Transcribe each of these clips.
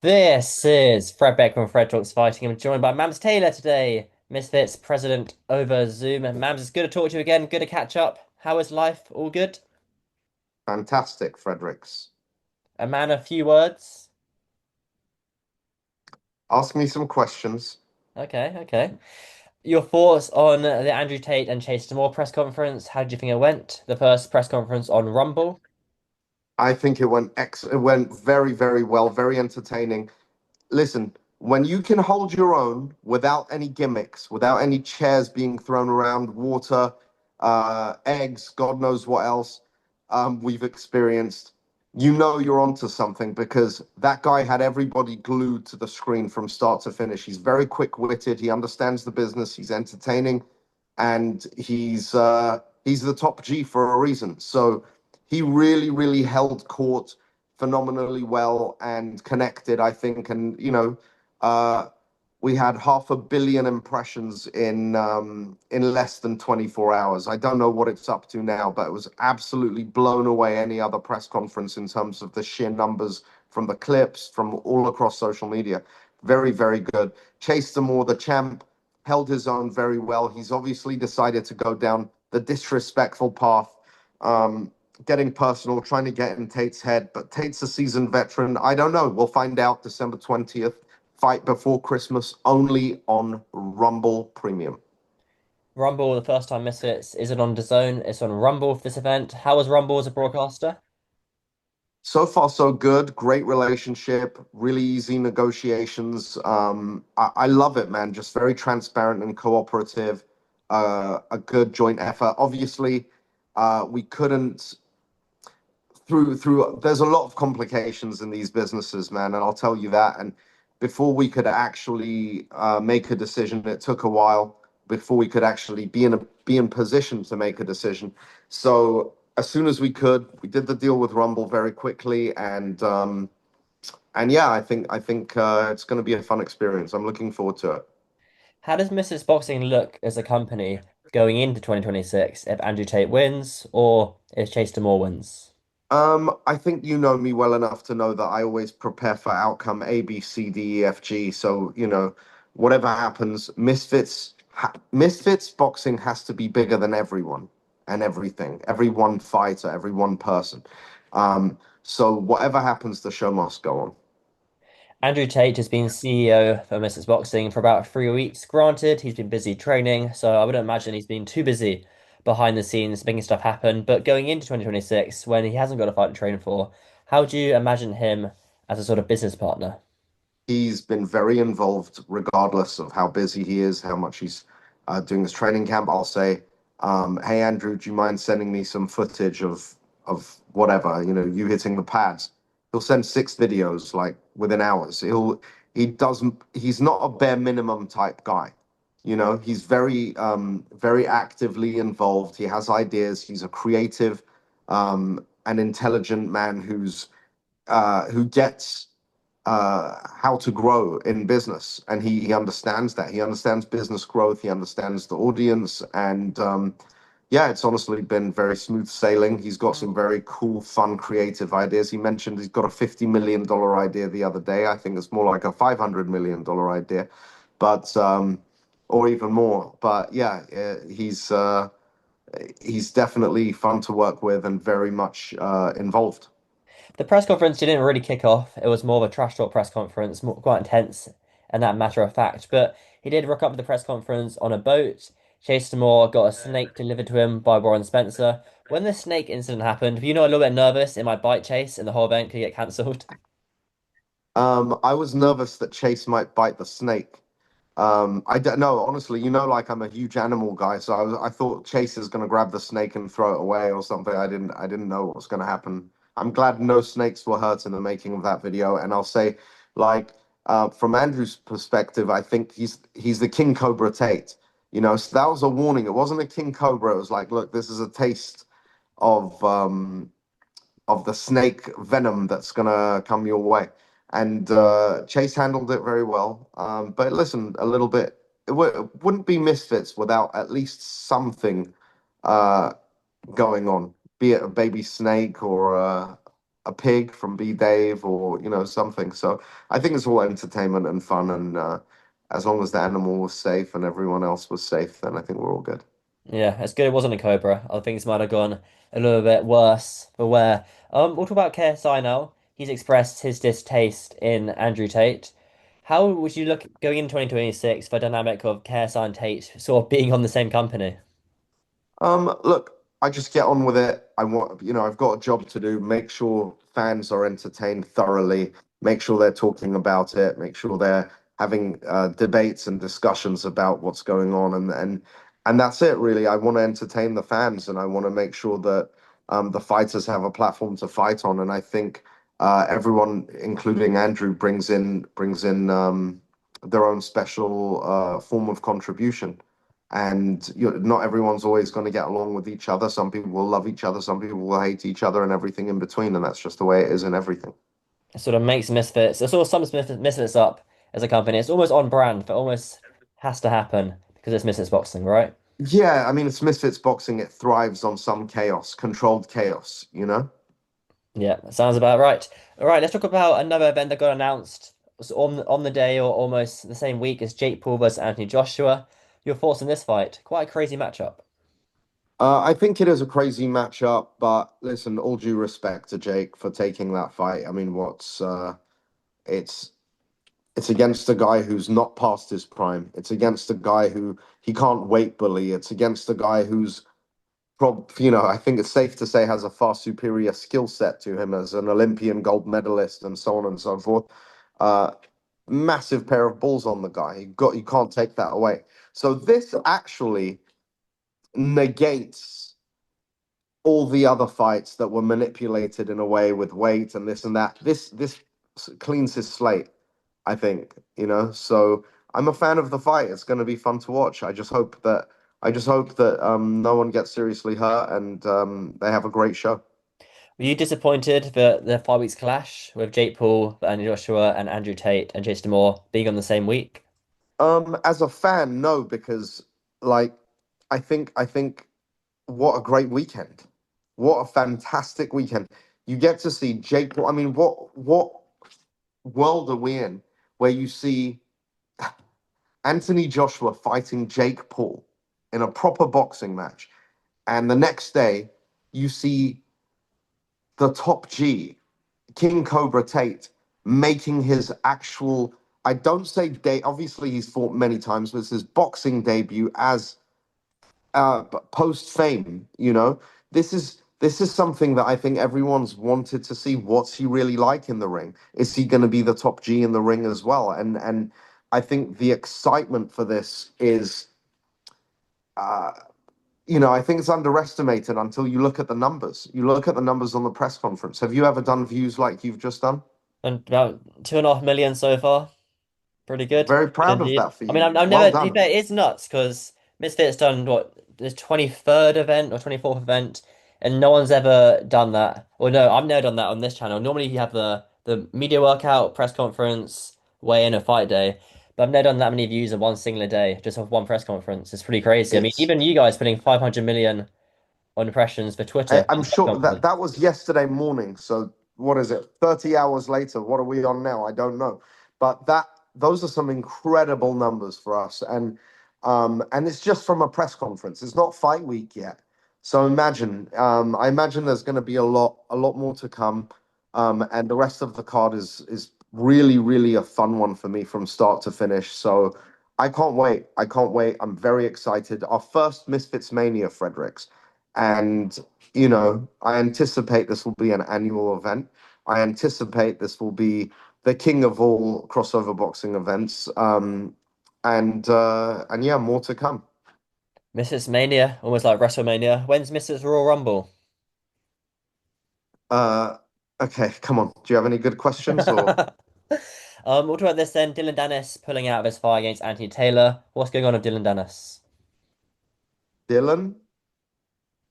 This is Fred Beck from Fred Talks Fighting. I'm joined by Mams Taylor today, Misfits president over Zoom. Mams, it's good to talk to you again. Good to catch up. How is life? All good? Fantastic, Fredericks. A man of few words. Ask me some questions. Okay, okay. Your thoughts on the Andrew Tate and Chase Moore press conference? How did you think it went? The first press conference on Rumble. I think it went very, very well, very entertaining. Listen, when you can hold your own without any gimmicks, without any chairs being thrown around, water, eggs, God knows what else we've experienced, you know you're onto something because that guy had everybody glued to the screen from start to finish. He's very quick-witted. He understands the business. He's entertaining, and he's the top G for a reason. So he really, really held court phenomenally well and connected, I think. And uh, we had 500 million impressions in less than 24 hours. I don't know what it's up to now, but it was absolutely blown away any other press conference in terms of the sheer numbers from the clips from all across social media. Very, very good. Chase Moore, the champ, held his own very well. He's obviously decided to go down the disrespectful path. Getting personal, trying to get in Tate's head, but Tate's a seasoned veteran. I don't know. We'll find out December 20th, fight before Christmas, only on Rumble Premium. Rumble, the first time Misfits isn't on DAZN. It's on Rumble for this event. How was Rumble as a broadcaster? So far, so good. Great relationship, really easy negotiations. I love it, man. Just very transparent and cooperative. A good joint effort. Obviously, we couldn't through there's a lot of complications in these businesses, man, and I'll tell you that. And before we could actually make a decision, it took a while before we could actually be in position to make a decision. So as soon as we could, we did the deal with Rumble very quickly, and yeah, I think it's going to be a fun experience. I'm looking forward to it. How does Misfits Boxing look as a company going into 2026 if Andrew Tate wins or if Chase Moore wins? I think you know me well enough to know that I always prepare for outcome A, B, C, D, E, F, G. So, whatever happens, Misfits boxing has to be bigger than everyone and everything, every one fighter, every one person. So whatever happens, the show must go on. Andrew Tate has been CEO for Misfits Boxing for about 3 weeks. Granted, he's been busy training, so I wouldn't imagine he's been too busy behind the scenes making stuff happen. But going into 2026, when he hasn't got a fight to train for, how do you imagine him as a sort of business partner? He's been very involved, regardless of how busy he is, how much he's doing his training camp. I'll say, "Hey Andrew, do you mind sending me some footage of whatever? You hitting the pads." He'll send 6 videos like within hours. He doesn't. He's not a bare minimum type guy. He's very actively involved. He has ideas. He's a creative, and intelligent man who gets how to grow in business, and he understands that. He understands business growth. He understands the audience, and yeah, it's honestly been very smooth sailing. He's got some very cool, fun, creative ideas. He mentioned he's got a $50 million idea the other day. I think it's more like a $500 million idea, but or even more. But yeah, he's definitely fun to work with and very much involved. The press conference didn't really kick off. It was more of a trash talk press conference, quite intense and that matter of fact. But he did rock up to the press conference on a boat. Chase Moore got a snake delivered to him by Warren Spencer. When the snake incident happened, were you not a little bit nervous it might bite Chase and the whole event could get cancelled? I was nervous that Chase might bite the snake. I don't know, honestly, like I'm a huge animal guy, so I thought Chase is gonna grab the snake and throw it away or something. I didn't know what was gonna happen. I'm glad no snakes were hurt in the making of that video. And I'll say, like, from Andrew's perspective, I think he's the King Cobra Tate. So that was a warning. It wasn't a King Cobra. It was like, look, this is a taste of the snake venom that's gonna come your way. And Chase handled it very well. But listen, a little bit, it wouldn't be Misfits without at least something uh, going on, be it a baby snake or a pig from B Dave or something. So I think it's all entertainment and fun, and as long as the animal was safe and everyone else was safe, then I think we're all good. Yeah, it's good it wasn't a Cobra. I think it might have gone a little bit worse for wear. We'll talk about KSI now. He's expressed his distaste in Andrew Tate. How would you look going into 2026 for the dynamic of KSI and Tate sort of being on the same company? Look, I just get on with it. I've got a job to do. Make sure fans are entertained thoroughly. Make sure they're talking about it. Make sure they're having debates and discussions about what's going on, and that's it, really. I want to entertain the fans, and I want to make sure that the fighters have a platform to fight on. And I think everyone, including Andrew, brings in their own special form of contribution. And not everyone's always going to get along with each other. Some people will love each other, some people will hate each other, and everything in between. And that's just the way it is in everything. It sort of makes Misfits, it sort of sums Misfits up as a company. It's almost on brand, but almost has to happen because it's Misfits Boxing, right? Yeah, I mean, it's Misfits Boxing. It thrives on some chaos, controlled chaos. Yeah, that sounds about right. All right, let's talk about another event that got announced on the day or almost the same week as Jake Paul versus Anthony Joshua. Your thoughts on this fight? Quite a crazy matchup. I think it is a crazy matchup, but listen, all due respect to Jake for taking that fight. I mean, it's it's against a guy who's not past his prime. It's against a guy who he can't weight bully. It's against a guy who's I think it's safe to say has a far superior skill set to him as an Olympian gold medalist and so on and so forth. Uh, Massive pair of balls on the guy. You can't take that away. So this actually negates all the other fights that were manipulated in a way with weight and this and that. This cleans his slate, I think. So I'm a fan of the fight. It's going to be fun to watch. I just hope that no one gets seriously hurt and they have a great show. Were you disappointed that the 5 weeks clash with Jake Paul, Anthony Joshua, and Andrew Tate and Jason Moore being on the same week? As a fan, no, because like I think what a great weekend. What a fantastic weekend. You get to see Jake Paul. I mean, what world are we in where you see Anthony Joshua fighting Jake Paul in a proper boxing match, and the next day you see the top G, King Cobra Tate, making his actual, I don't say day, obviously he's fought many times, but it's his boxing debut as post fame. This is something that I think everyone's wanted to see. What's he really like in the ring? Is he going to be the top G in the ring as well? And I think the excitement for this is, uh, I think it's underestimated until you look at the numbers. You look at the numbers on the press conference. Have you ever done views like you've just done? And about 2.5 million so far. Pretty good. Very Good proud of indeed. that for I mean, you. I've Well never, to be done. fair, it's nuts because Misfits done what, the 23rd event or 24th event, and no one's ever done that. Or no, I've never done that on this channel. Normally you have the media workout, press conference, weigh-in, a fight day. But I've never done that many views in one singular day, just off one press conference. It's pretty crazy. I mean, It's even you guys putting 500 million on impressions for Twitter for I'm one press sure that conference. that was yesterday morning. So what is it? 30 hours later. What are we on now? I don't know. But those are some incredible numbers for us. And it's just from a press conference. It's not fight week yet. So I imagine there's going to be a lot more to come. And the rest of the card is really, really a fun one for me from start to finish. So I can't wait. I can't wait. I'm very excited. Our first Misfits Mania, Fredericks. And I anticipate this will be an annual event. I anticipate this will be the king of all crossover boxing events. And yeah, more to come. Misfits Mania, almost like WrestleMania. When's Misfits Royal Rumble? Uh, okay, come on. Do you have any good questions or We'll talk about this then. Dillon Danis pulling out of his fight against Anthony Taylor. What's going on with Dillon Danis? Dillon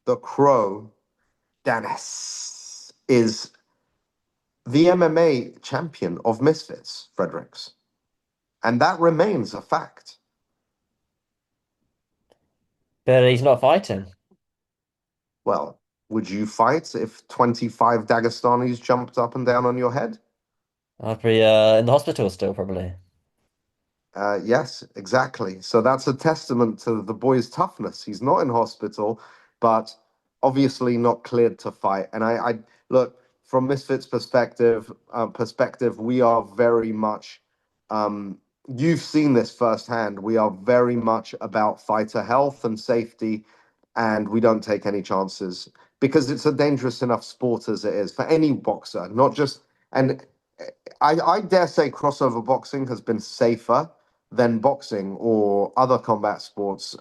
the Crow Danis is the MMA champion of Misfits, Fredericks, and that remains a fact. But he's not fighting. Well. Would you fight if 25 Dagestanis jumped up and down on your head? I'd be in the hospital still, probably. Yes, exactly. So that's a testament to the boy's toughness. He's not in hospital, but obviously not cleared to fight. And I look from Misfits' perspective, we are very much. Um, you've seen this firsthand. We are very much about fighter health and safety, and we don't take any chances because it's a dangerous enough sport as it is for any boxer, not just. And I dare say crossover boxing has been safer than boxing or other combat sports,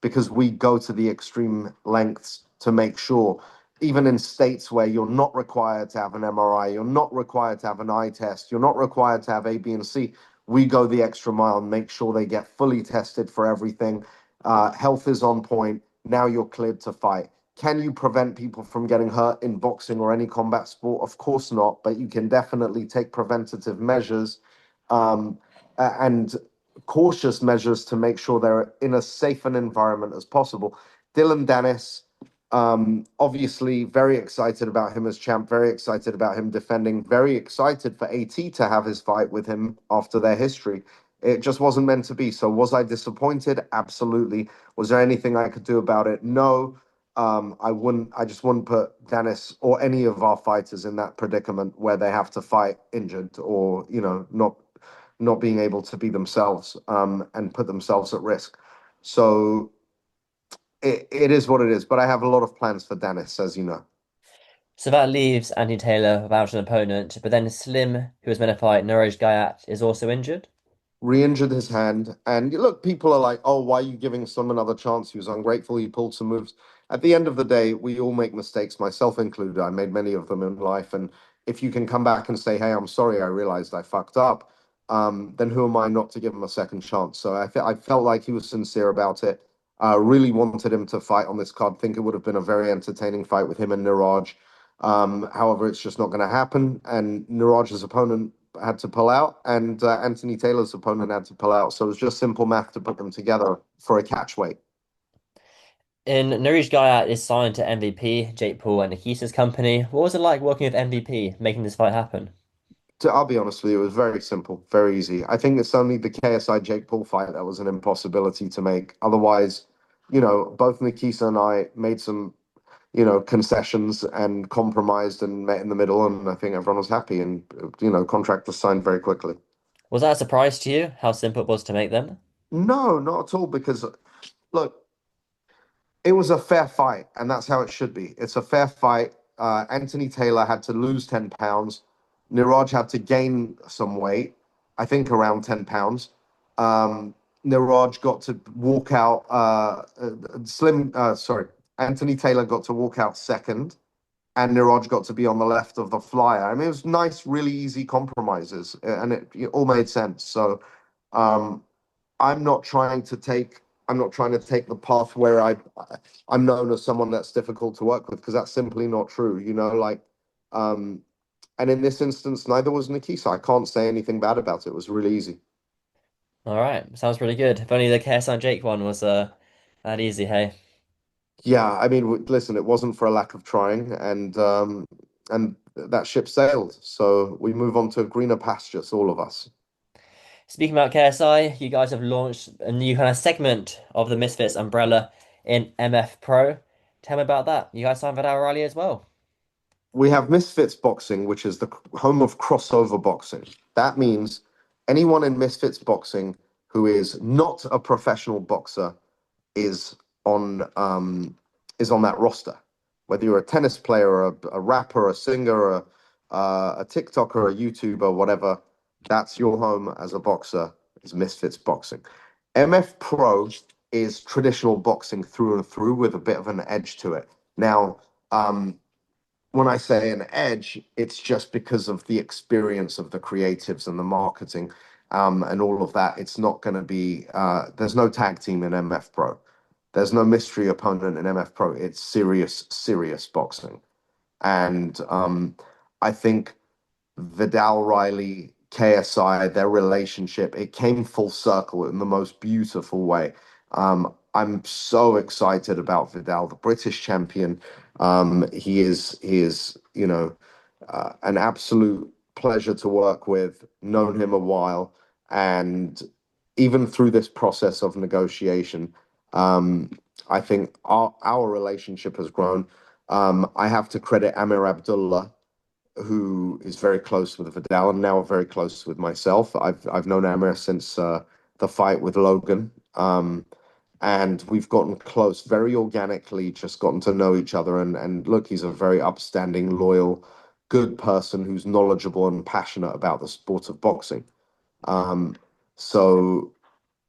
because we go to the extreme lengths to make sure, even in states where you're not required to have an MRI, you're not required to have an eye test, you're not required to have A, B, and C. We go the extra mile and make sure they get fully tested for everything. Health is on point. Now you're cleared to fight. Can you prevent people from getting hurt in boxing or any combat sport? Of course not, but you can definitely take preventative measures. And cautious measures to make sure they're in as safe an environment as possible. Dillon Danis, obviously very excited about him as champ, very excited about him defending, very excited for AT to have his fight with him after their history. It just wasn't meant to be. So was I disappointed? Absolutely. Was there anything I could do about it? No. I wouldn't. I just wouldn't put Danis or any of our fighters in that predicament where they have to fight injured or not being able to be themselves, and put themselves at risk. So it is what it is. But I have a lot of plans for Danis, as you know. So that leaves Anthony Taylor without an opponent, but then Slim, who was meant to fight Noroj Gayat, is also injured. Re-injured his hand, and look, people are like, "Oh, why are you giving Slim another chance? He was ungrateful. He pulled some moves." At the end of the day, we all make mistakes, myself included. I made many of them in life, and if you can come back and say, "Hey, I'm sorry, I realized I fucked up," then who am I not to give him a second chance? So I felt like he was sincere about it. Really wanted him to fight on this card. Think it would have been a very entertaining fight with him and Niraj. However, it's just not going to happen. And Niraj's opponent had to pull out, and Anthony Taylor's opponent had to pull out. So it was just simple math to put them together for a catch weight. In Noroj Gayat is signed to MVP, Jake Paul and Nikisa's company. What was it like working with MVP, making this fight happen? I'll be honest with you, it was very simple, very easy. I think it's only the KSI Jake Paul fight that was an impossibility to make. Otherwise, both Nikisa and I made some, concessions and compromised and met in the middle, and I think everyone was happy. And contract was signed very quickly. Was that a surprise to you, how simple it was to make them? No, not at all. Because look, it was a fair fight, and that's how it should be. It's a fair fight. Anthony Taylor had to lose 10 pounds. Niraj had to gain some weight, I think around 10 pounds. Niraj got to walk out, Anthony Taylor got to walk out second, and Niraj got to be on the left of the flyer. I mean, it was nice, really easy compromises, and it all made sense. So, um, I'm not trying to take I'm not trying to take the path where I'm known as someone that's difficult to work with, because that's simply not true. Um, and in this instance, neither was Nikisa. I can't say anything bad about it. It was really easy. All right, sounds really good. If only the KSI Jake one was that easy, hey. Yeah, I mean, listen, it wasn't for a lack of trying, and that ship sailed. So we move on to greener pastures, all of us. Speaking about KSI, you guys have launched a new kind of segment of the Misfits umbrella in MF Pro. Tell me about that. You guys signed Viddal Riley as well. We have Misfits Boxing, which is the home of crossover boxing. That means anyone in Misfits Boxing who is not a professional boxer is on um, is on that roster. Whether you're a tennis player, a rapper, a singer, a TikToker, a YouTuber, whatever, that's your home as a boxer. Is Misfits Boxing. MF Pro is traditional boxing through and through with a bit of an edge to it. Now, when I say an edge, it's just because of the experience of the creatives and the marketing, and all of that. It's not going to be, there's no tag team in MF Pro. There's no mystery opponent in MF Pro. It's serious, serious boxing. And I think Viddal Riley, KSI, their relationship, it came full circle in the most beautiful way. I'm so excited about Vidal, the British champion, He is an absolute pleasure to work with. Known him a while, and even through this process of negotiation, um, I think our relationship has grown. I have to credit Amir Abdullah, who is very close with Vidal and now very close with myself. I've known Amir since the fight with Logan. And we've gotten close very organically, just gotten to know each other. And look, he's a very upstanding, loyal, good person who's knowledgeable and passionate about the sport of boxing. Um, so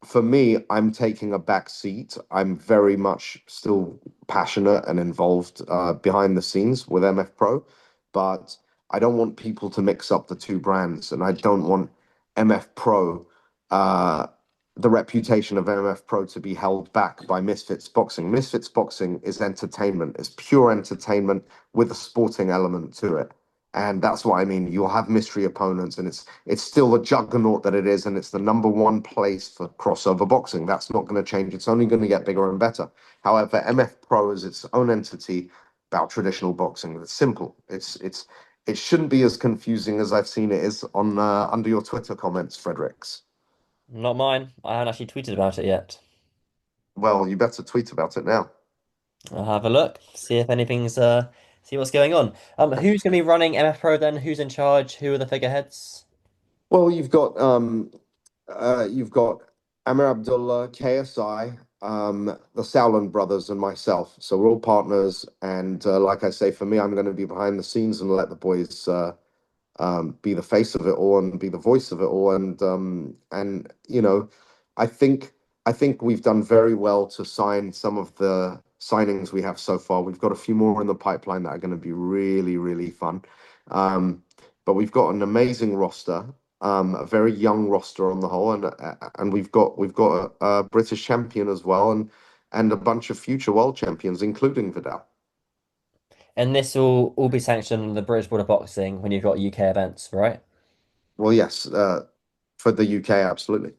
for me, I'm taking a back seat. I'm very much still passionate and involved behind the scenes with MF Pro, but I don't want people to mix up the two brands, and I don't want MF Pro, uh, the reputation of MF Pro to be held back by Misfits Boxing. Misfits Boxing is entertainment, it's pure entertainment with a sporting element to it. And that's what I mean. You'll have mystery opponents, and it's still the juggernaut that it is, and it's the number one place for crossover boxing. That's not going to change. It's only going to get bigger and better. However, MF Pro is its own entity about traditional boxing. It's simple. It shouldn't be as confusing as I've seen it is on under your Twitter comments, Fredericks. Not mine. I haven't actually tweeted about it yet. Well, you better tweet about it now. I'll have a look, see if anything's see what's going on. Who's gonna be running MF Pro then? Who's in charge? Who are the figureheads? Well, you've got Amir Abdullah, KSI, the Sowland brothers, and myself. So we're all partners. And like I say, for me, I'm going to be behind the scenes and let the boys be the face of it all and be the voice of it all. And I think I think we've done very well to sign some of the signings we have so far. We've got a few more in the pipeline that are going to be really, really fun. Um, but we've got an amazing roster, a very young roster on the whole, and we've got a British champion as well, and a bunch of future world champions, including Vidal. And this will all be sanctioned under the British Board of Boxing when you've got UK events, right? Well, yes, for the UK, absolutely.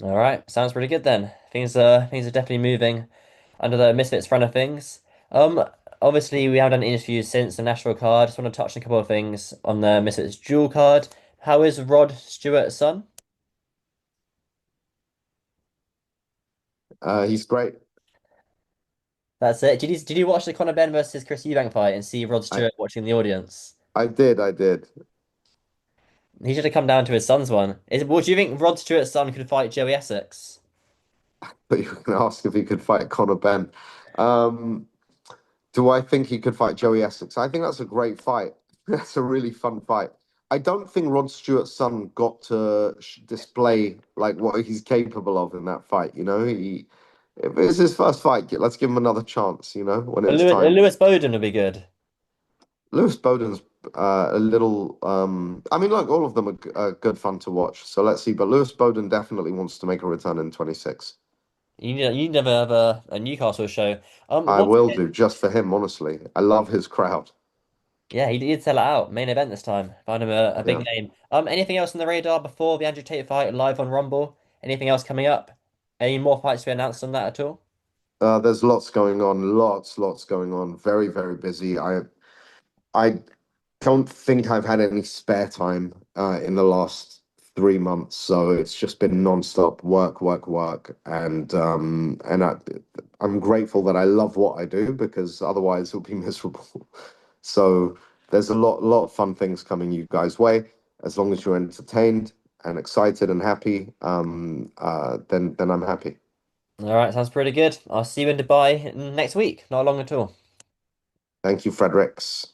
All right, sounds pretty good then. Things are definitely moving under the Misfits front of things. Um, Obviously we haven't done interviews since the national card. Just want to touch on a couple of things on the Misfits dual card. How is Rod Stewart's son? He's great. That's it. Did you watch the Conor Benn versus Chris Eubank fight and see Rod I Stewart watching in the audience? I did. He should have come down to his son's one. What do you think Rod Stewart's son could fight Joey Essex? But you can ask if he could fight Conor Benn. Um, do I think he could fight Joey Essex? I think that's a great fight. That's a really fun fight. I don't think Rod Stewart's son got to display like what he's capable of in that fight. If it's his first fight, let's give him another chance. When it's time. Lewis Bowden would be good. Lewis Bowden's a little. I mean, look, all of them are good fun to watch. So let's see. But Lewis Bowden definitely wants to make a return in 26. You never have a Newcastle show. I Once will again, do just for him, honestly. I love his crowd. yeah, he did sell it out. Main event this time. Found him a big Yeah. name. Anything else on the radar before the Andrew Tate fight live on Rumble? Anything else coming up? Any more fights to be announced on that at all? There's lots going on, lots going on. Very, very busy. I don't think I've had any spare time in the last 3 months, so it's just been non-stop work, work, work, I'm grateful that I love what I do because otherwise it'll be miserable. So there's a lot of fun things coming you guys' way. As long as you're entertained and excited and happy, then I'm happy. All right, sounds pretty good. I'll see you in Dubai next week. Not long at all. Thank you, Fredericks.